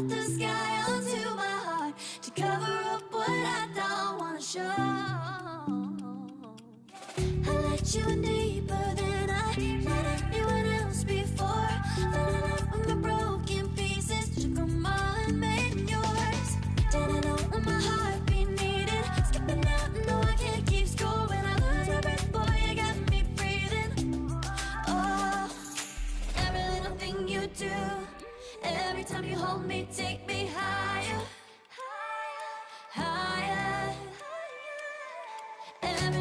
out the sky onto my heart to cover up what I don't wanna show. I let you in deeper than I let anyone else before. Fell in love with my broken pieces, took them all and made them yours. Didn't know what my heart be needed. Skipping out, no, I can't keep score. When I lose my breath, boy, you got me breathing. Oh, every little thing you do, every time you hold me, take me higher, higher. Every